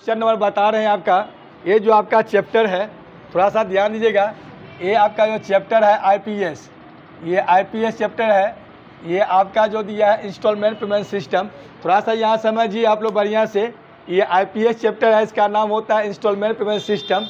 Question number बता रहे हैं आपका, ये जो आपका चैप्टर है थोड़ा सा ध्यान दीजिएगा। ये आपका जो चैप्टर है आईपीएस, ये आईपीएस चैप्टर है। ये आपका जो दिया है इंस्टॉलमेंट पेमेंट सिस्टम, थोड़ा सा यहाँ समझिए आप लोग बढ़िया से। ये आईपीएस चैप्टर है, इसका नाम होता है इंस्टॉलमेंट पेमेंट सिस्टम।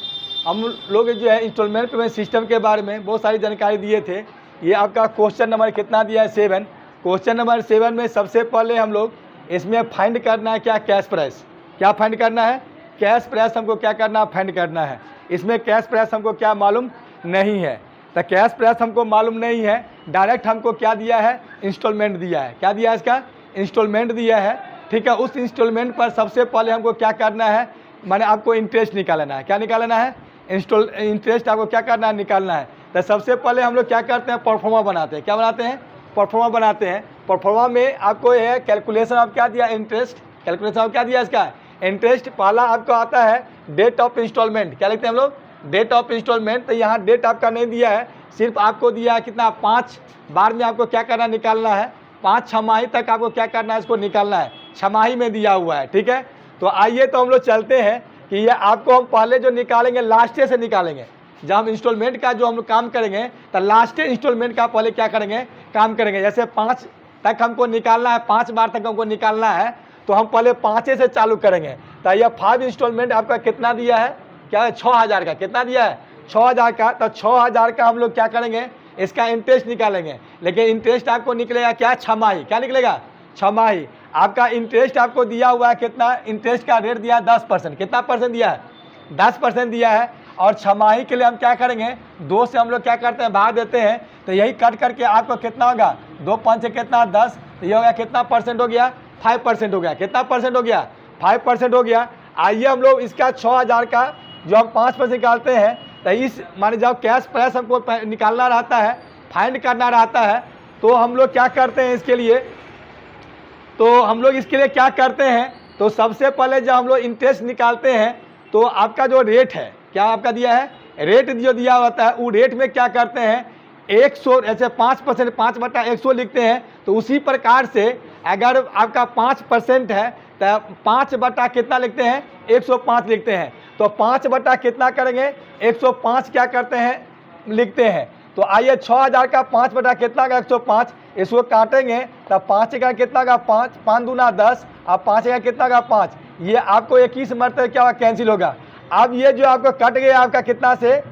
हम लोग जो है इंस्टॉलमेंट पेमेंट सिस्टम के बारे में बहुत सारी जानकारी दिए थे। ये आपका क्वेश्चन नंबर कितना दिया है 7। क्वेश्चन नंबर 7 में सबसे पहले हम लोग इसमें फाइंड करना है क्या, कैश प्राइस। क्या फाइंड करना है? कैश प्राइस हमको क्या करना है, फाइंड करना है। इसमें कैश प्राइस हमको क्या मालूम नहीं है, तो कैश प्राइस हमको मालूम नहीं है। डायरेक्ट हमको क्या दिया है, इंस्टॉलमेंट दिया है। क्या दिया है इसका? इंस्टॉलमेंट दिया है। ठीक है, उस इंस्टॉलमेंट पर सबसे पहले हमको क्या करना है, माने आपको इंटरेस्ट निकालना है। क्या निकालना है? इंटरेस्ट आपको क्या करना है, निकालना है। तो सबसे पहले हम लोग क्या करते हैं, परफॉर्मा बनाते हैं। क्या बनाते हैं? परफॉर्मा बनाते हैं। परफॉर्मा में आपको यह कैलकुलेशन आप क्या दिया, इंटरेस्ट। कैलकुलेशन आप क्या दिया इसका, इंटरेस्ट। पहला आपको आता है डेट ऑफ इंस्टॉलमेंट। क्या लिखते हैं हम लोग? Date of installment. तो यहाँ डेट आपका नहीं दिया है, सिर्फ आपको दिया है कितना, 5 बार में आपको क्या करना, निकालना है। 5 छमाही तक आपको क्या करना है, इसको निकालना है। छमाही में दिया हुआ है। ठीक है, तो आइए तो हम लोग चलते हैं कि ये आपको हम पहले जो निकालेंगे लास्ट से निकालेंगे। जब हम इंस्टॉलमेंट का जो हम लोग काम करेंगे तो लास्ट इंस्टॉलमेंट का पहले क्या करेंगे, काम करेंगे। जैसे 5 तक हमको निकालना है, 5 बार तक हमको निकालना है, तो हम पहले 5 से चालू करेंगे। तो यह 5 इंस्टॉलमेंट आपका कितना दिया है, क्या है, 6000 का। कितना दिया है? 6000 का। तो 6000 का हम लोग क्या करेंगे, इसका इंटरेस्ट निकालेंगे। लेकिन इंटरेस्ट आपको निकलेगा क्या, छमाही। क्या निकलेगा? छमाही। आपका इंटरेस्ट आपको दिया हुआ है कितना, इंटरेस्ट का रेट दिया है 10%। कितना परसेंट दिया है? 10% दिया है। और छमाही के लिए हम क्या करेंगे, 2 से हम लोग क्या करते हैं, भाग देते हैं। तो यही कट करके आपको कितना होगा, 2 5 से कितना, 10। तो ये हो गया कितना परसेंट हो गया, 5% हो गया। कितना परसेंट हो गया, 5% हो गया। आइए हम लोग इसका 6000 का जो हम 5% निकालते हैं, तो इस माने जब कैश प्राइस हमको निकालना रहता है, फाइंड करना रहता है, तो हम लोग क्या करते हैं इसके लिए, तो हम लोग इसके लिए क्या करते हैं, तो सबसे पहले जब हम लोग इंटरेस्ट निकालते हैं तो आपका जो रेट है, क्या आपका दिया है, रेट जो दिया होता है, वो रेट में क्या करते हैं, 100 ऐसे 5%, 5/100 लिखते हैं। तो उसी प्रकार से अगर आपका 5% है तो 5 बटा कितना लिखते हैं, 105 लिखते हैं। तो 5 बटा कितना करेंगे, 105 क्या करते हैं, लिखते हैं। तो आइए 6000 का 5 बटा कितना का, 105। इसको काटेंगे तो 5 का कितना का, 5, 5 दूना 10, अब 5 का कितना का, 5। ये आपको 21 मरतबे क्या होगा, कैंसिल होगा। अब ये जो आपको कट गया आपका कितना से,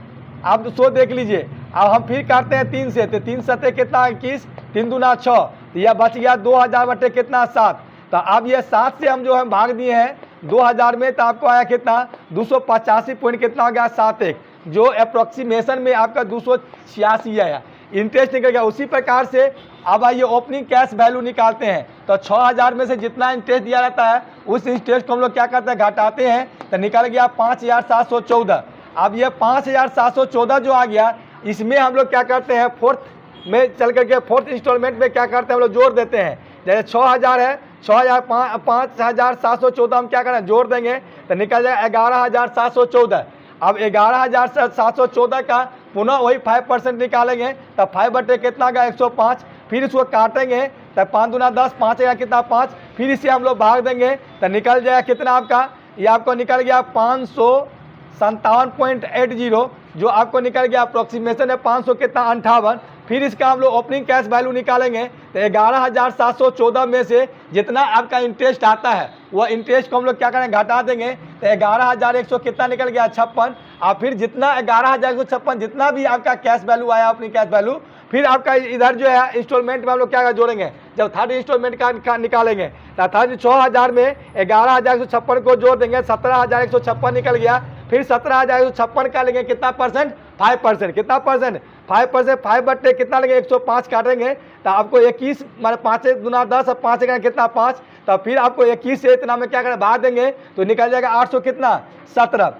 आप 100 देख लीजिए। अब हम फिर काटते हैं 3 से, तो 3 सत्ते कितना, 21, 3 दूना 6। तो यह बच गया 2000 बटे कितना, 7। तो अब ये 7 से हम जो है भाग दिए हैं 2000 में, तो आपको आया कितना, 285 पॉइंट कितना हो गया, 71, जो अप्रोक्सीमेशन में आपका 286 आया। इंटरेस्ट निकल गया। उसी प्रकार से अब आइए ओपनिंग कैश वैल्यू निकालते हैं। तो 6000 में से जितना इंटरेस्ट दिया रहता है उस इंटरेस्ट को हम लोग क्या करते हैं, घटाते हैं। तो निकल गया 5714। अब ये 5714 जो आ गया, इसमें हम लोग क्या करते हैं, फोर्थ में चल करके फोर्थ इंस्टॉलमेंट में क्या करते हैं, हम लोग जोड़ देते हैं। जैसे 6000 है, 5714 हम क्या करें, जोड़ देंगे तो निकल जाए 11714। अब 11714 का पुनः वही 5% निकालेंगे, तब 5 बटे कितना का, 105। फिर इसको काटेंगे तो 5 दूना 10, 5 का कितना, 5। फिर इसे हम लोग भाग देंगे तो निकल जाएगा कितना आपका, ये आपको निकल गया 557.80, जो आपको निकल गया अप्रोक्सीमेशन है 500 कितना, 58। फिर इसका हम लोग ओपनिंग कैश वैल्यू निकालेंगे तो 11714 में से जितना आपका इंटरेस्ट आता है वह इंटरेस्ट को हम लोग क्या करें, घटा देंगे। तो 11100 कितना निकल गया, 56। और फिर जितना 11156 जितना भी आपका कैश वैल्यू आया, अपनी कैश वैल्यू, फिर आपका इधर जो है इंस्टॉलमेंट में हम लोग क्या जोड़ेंगे, जब थर्ड इंस्टॉलमेंट का निकालेंगे तो थर्ड 6000 में 11156 को जोड़ देंगे, 17156 निकल गया। फिर 17156 का लेंगे कितना परसेंट, 5%। कितना परसेंट, 5%। 5 बट्टे कितना लेंगे, 105 काटेंगे तो आपको 21 माने 5 दूना 10 और 5 का कितना, 5। तो फिर आपको 21 से इतना में क्या करें, भाग देंगे तो निकल जाएगा 800 कितना, 17।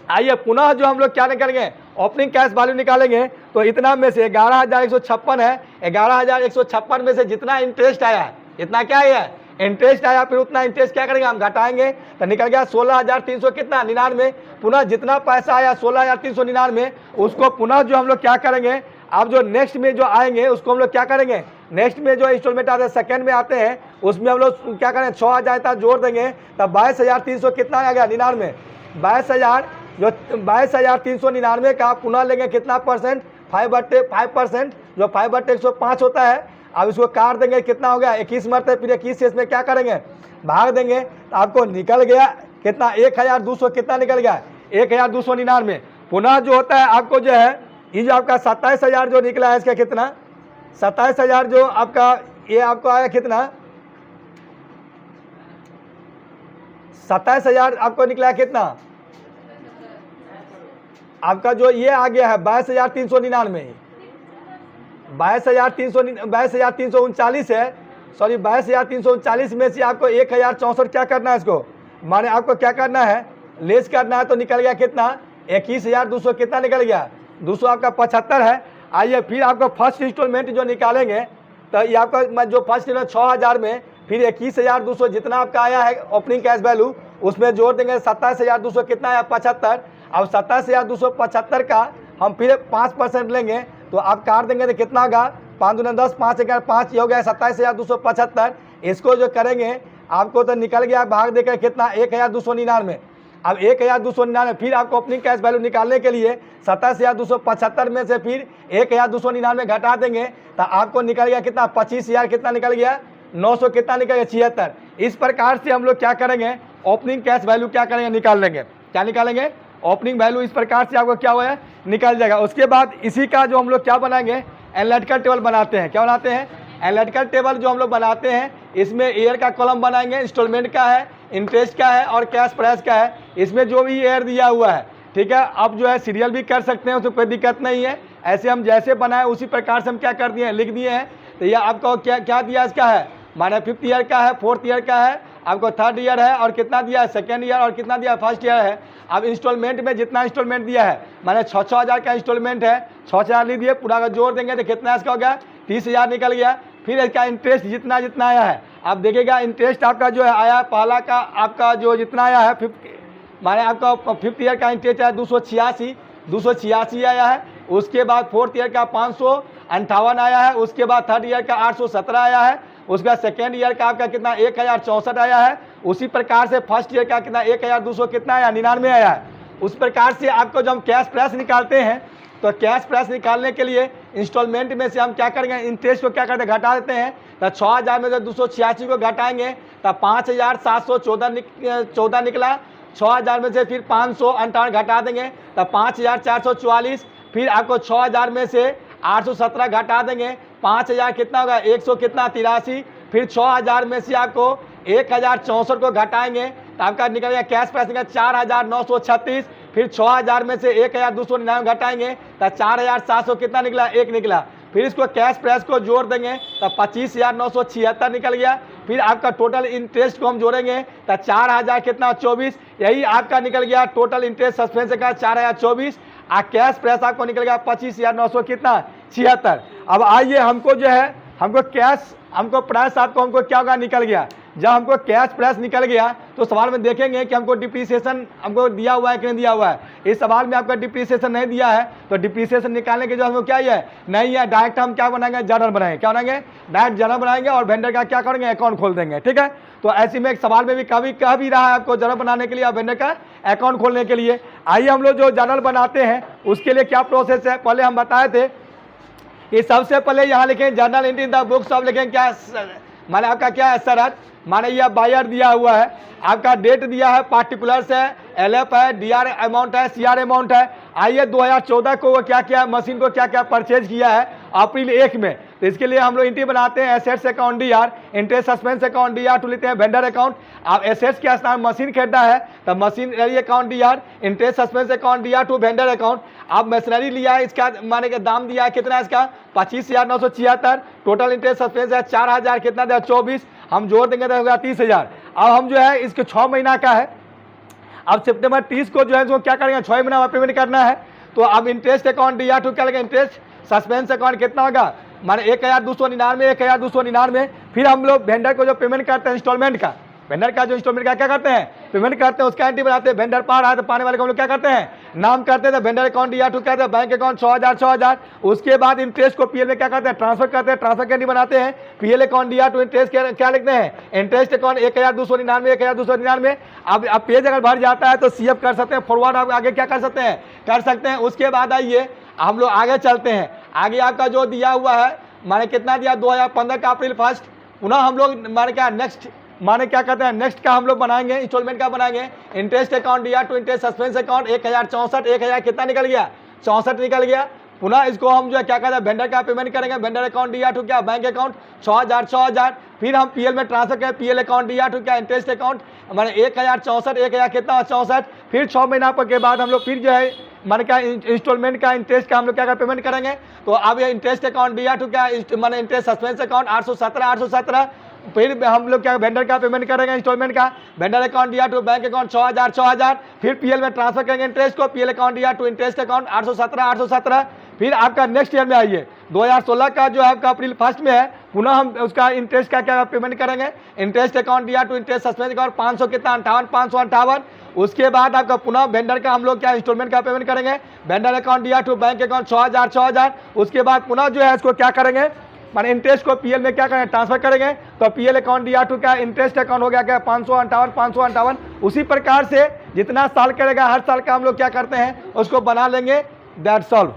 आइए पुनः जो हम लोग क्या निकालेंगे, ओपनिंग कैश वैल्यू निकालेंगे। तो इतना में से 11156 है, 11156 में से जितना इंटरेस्ट आया है, इतना क्या है, इंटरेस्ट आया, फिर उतना इंटरेस्ट क्या करेंगे, हम घटाएंगे तो निकल गया 16300 कितना, 99। पुनः जितना पैसा आया 16399, उसको पुनः जो हम लोग क्या करेंगे, अब जो नेक्स्ट में जो आएंगे उसको हम लोग क्या करेंगे, नेक्स्ट में जो इंस्टॉलमेंट आते हैं सेकंड में आते हैं उसमें हम लोग क्या करें 6000 तक जोड़ देंगे, तब 22,300 कितना आ गया 99, 22,399 का पुनः लेंगे कितना परसेंट 5/5%, जो 5/105 होता है। अब इसको काट देंगे कितना हो गया 21 मरते, फिर 21 से इसमें क्या करेंगे भाग देंगे, तो आपको निकल गया कितना 1200 कितना निकल गया 1299। पुनः जो होता है आपको जो है ये जो आपका 27,000 जो निकला है इसका कितना 27,000 जो आपका ये आपको आया कितना 27,000 आपको निकला कितना आपका जो ये आ गया है 22,399, 22,339 है, सॉरी 22,339 में से आपको 1,064 क्या करना है इसको, माने आपको क्या करना है लेस करना है, तो निकल गया कितना 21,200 कितना निकल गया 200 आपका 75 है। आइए फिर आपको फर्स्ट इंस्टॉलमेंट जो निकालेंगे तो ये आपका जो फर्स्ट 6,000 में फिर 21,200 जितना आपका आया है ओपनिंग कैश वैल्यू उसमें जोड़ देंगे 27,200 कितना आया 75। अब 27,275 का हम फिर 5% लेंगे तो आप काट देंगे तो कितना होगा 5 दूना 10, 5 11 5 ये हो गया 27,275। इसको जो करेंगे आपको तो निकल गया भाग देकर कितना 1,299। अब 1,299 फिर आपको ओपनिंग कैश वैल्यू निकालने के लिए 27,275 में से फिर 1,299 घटा देंगे तो आपको निकल गया कितना 25,000 कितना निकल गया 900 कितना निकल गया 76। इस प्रकार से हम लोग क्या करेंगे ओपनिंग कैश वैल्यू क्या करेंगे निकाल लेंगे, क्या निकालेंगे ओपनिंग वैल्यू इस प्रकार से आपको क्या हुआ है निकल जाएगा। उसके बाद इसी का जो हम लोग क्या बनाएंगे एनालिटिकल टेबल बनाते हैं, क्या बनाते हैं एनालिटिकल टेबल जो हम लोग बनाते हैं इसमें ईयर का कॉलम बनाएंगे, इंस्टॉलमेंट का है, इंटरेस्ट का है और कैश प्राइस का है, इसमें जो भी ईयर दिया हुआ है ठीक है। अब जो है सीरियल भी कर सकते हैं उसमें कोई दिक्कत नहीं है, ऐसे हम जैसे बनाए उसी प्रकार से हम क्या कर दिए हैं लिख दिए हैं। तो यह आपको क्या क्या दिया इसका है माने 5th ईयर का है, 4th ईयर का है, आपको 3rd ईयर है और कितना दिया है 2nd ईयर और कितना दिया है 1st ईयर है। अब इंस्टॉलमेंट में जितना इंस्टॉलमेंट दिया है माने 6,000 का इंस्टॉलमेंट है 6,000 लिख दिए, पूरा का जोड़ देंगे तो कितना इसका हो गया 30,000 निकल गया। फिर इसका इंटरेस्ट जितना जितना आया है आप देखिएगा इंटरेस्ट आपका जो है आया पहला का आपका जो जितना आया है 5th माने आपका 5th ईयर का इंटरेस्ट है 286 आया है। उसके बाद 4th ईयर का 558 आया है, उसके बाद 3rd ईयर का 817 आया है, उसके बाद 2nd ईयर का आपका कितना 1,064 आया है। उसी प्रकार से 1st ईयर का कितना 1,200 कितना आया 99 आया है। उस प्रकार से आपको जब हम कैश प्राइस निकालते हैं तो कैश प्राइस निकालने के लिए इंस्टॉलमेंट में से हम क्या करेंगे इंटरेस्ट को क्या करते हैं घटा देते हैं, तो 6,000 में से 286 को घटाएंगे तो 5,714 निकला। 6,000 में से फिर 558 घटा देंगे तो 5,444। फिर आपको 6,000 में से 817 घटा देंगे 5,000 कितना होगा 100 कितना 83। फिर 6,000 में से आपको 1,064 को घटाएंगे तो आपका निकल गया कैश प्राइस निकला 4,936। फिर 6,000 में से 1,299 घटाएंगे तो 4,700 कितना निकला 1 निकला। फिर इसको कैश प्राइस को जोड़ देंगे तो 25,976 निकल गया। फिर आपका टोटल इंटरेस्ट को हम जोड़ेंगे तो 4,000 कितना 24, यही आपका निकल गया टोटल इंटरेस्ट सस्पेंस का 4,024। कैश प्राइस आपको निकल गया 25,900 कितना 76। अब आइए हमको जो है हमको कैश हमको प्राइस आपको हमको क्या होगा निकल गया। जब हमको कैश प्राइस निकल गया तो सवाल में देखेंगे कि हमको डिप्रिसिएशन हमको दिया हुआ है कि नहीं दिया हुआ है। इस सवाल में आपका डिप्रिसिएशन नहीं दिया है तो डिप्रिसिएशन निकालने के जो हमको क्या है नहीं है, डायरेक्ट हम क्या बनाएंगे जर्नल बनाएंगे, क्या बनाएंगे डायरेक्ट जर्नल बनाएंगे और वेंडर का क्या करेंगे अकाउंट खोल देंगे। ठीक है, तो ऐसे में एक सवाल में भी कभी कह भी रहा है आपको जर्नल बनाने के लिए और वेंडर का अकाउंट खोलने के लिए। आइए हम लोग जो जर्नल बनाते हैं उसके लिए क्या प्रोसेस है पहले हम बताए थे कि सबसे पहले यहाँ लिखें journal entry in the books of लिखें क्या माने आपका क्या है शरत, माने यह बायर दिया हुआ है, आपका डेट दिया है, पार्टिकुलर्स है, एलएफ है, डीआर अमाउंट है, सीआर अमाउंट है। आइए 2014 को वो क्या क्या मशीन को क्या क्या परचेज किया है अप्रैल 1 में, तो इसके लिए हम लोग एंट्री बनाते हैं assets account DR, interest suspense account DR to लेते हैं वेंडर अकाउंट। आप एसेट्स के स्थान मशीन खरीदा है तो machinery account DR, interest suspense account DR to vendor account. आप मशीनरी लिया है इसका माने का दाम दिया है कितना इसका 25,976, टोटल इंटरेस्ट सस्पेंस है 4,000 कितना दिया 24, हम जोड़ देंगे तो होगा 30,000। अब हम जो है इसके 6 महीना का है, अब सितंबर 30 को जो है इसको क्या करेंगे 6 महीना में पेमेंट करना है। तो अब इंटरेस्ट अकाउंट डीआर टू क्या लगेगा इंटरेस्ट सस्पेंस अकाउंट कितना होगा माने 1,299 1,299। फिर हम लोग वेंडर को जो पेमेंट करते हैं इंस्टॉलमेंट का वेंडर का जो इंस्टॉलमेंट का क्या करते हैं, पेमेंट करते हैं, उसका एंट्री बनाते हैं। वेंडर पा रहा है तो पाने वाले को हम लोग क्या करते हैं, नाम करते हैं। वेंडर अकाउंट या टू कहते हैं, बैंक अकाउंट 6,000। उसके बाद इंटरेस्ट को पीएल में क्या करते हैं, ट्रांसफर करते हैं। ट्रांसफर एंट्री बनाते हैं। पीएल अकाउंट या टू इंटरेस्ट क्या लिखते हैं, इंटरेस्ट अकाउंट 1,299 1,299। अब पेज अगर भर जाता है तो सीएफ कर सकते हैं, फॉरवर्ड आप आगे क्या कर सकते हैं, कर सकते हैं। उसके बाद आइए हम लोग आगे चलते हैं। आगे आपका जो दिया हुआ है माने कितना दिया, 2015 का अप्रैल 1 पुनः हम लोग माने क्या नेक्स्ट माने क्या कहते हैं, नेक्स्ट का हम लोग बनाएंगे, इंस्टॉलमेंट का बनाएंगे। इंटरेस्ट अकाउंट दिया टू इंटरेस्ट सस्पेंस अकाउंट 1,064 1000 कितना निकल गया, 64 निकल गया। पुनः इसको हम जो है क्या कहते हैं, वेंडर का पेमेंट करेंगे। वेंडर अकाउंट दिया टू क्या, बैंक अकाउंट 6,000। फिर हम पीएल में ट्रांसफर करें, पीएल अकाउंट दिया टू क्या, इंटरेस्ट अकाउंट माने 1,064 1000 कितना 64। फिर 6 महीना के बाद हम लोग फिर जो है माने क्या इंस्टॉलमेंट का इंटरेस्ट का हम लोग क्या पेमेंट करेंगे। तो अब ये इंटरेस्ट अकाउंट दिया टू क्या माने इंटरेस्ट सस्पेंस अकाउंट 817। फिर हम लोग क्या वेंडर का पेमेंट करेंगे इंस्टॉलमेंट का। वेंडर अकाउंट दिया टू बैंक अकाउंट 6,000। फिर पीएल में ट्रांसफर करेंगे इंटरेस्ट को, पीएल अकाउंट दिया टू इंटरेस्ट अकाउंट 817। फिर आपका नेक्स्ट ईयर में आइए 2016 का जो है आपका अप्रैल 1 में है, पुनः हम उसका इंटरेस्ट का क्या पेमेंट करेंगे। इंटरेस्ट अकाउंट दिया टू इंटरेस्ट सस्पेंस अकाउंट 500 कितना 558। उसके बाद आपका पुनः वेंडर का हम लोग क्या इंस्टॉलमेंट का पेमेंट करेंगे। वेंडर अकाउंट दिया टू बैंक अकाउंट 6,000। उसके बाद पुनः जो है इसको क्या करेंगे, माने इंटरेस्ट को पीएल में क्या करेंगे, ट्रांसफर करेंगे। तो पीएल अकाउंट दिया टू क्या इंटरेस्ट अकाउंट हो गया क्या 558। उसी प्रकार से जितना साल करेगा हर साल का हम लोग क्या करते हैं उसको बना लेंगे। That's all.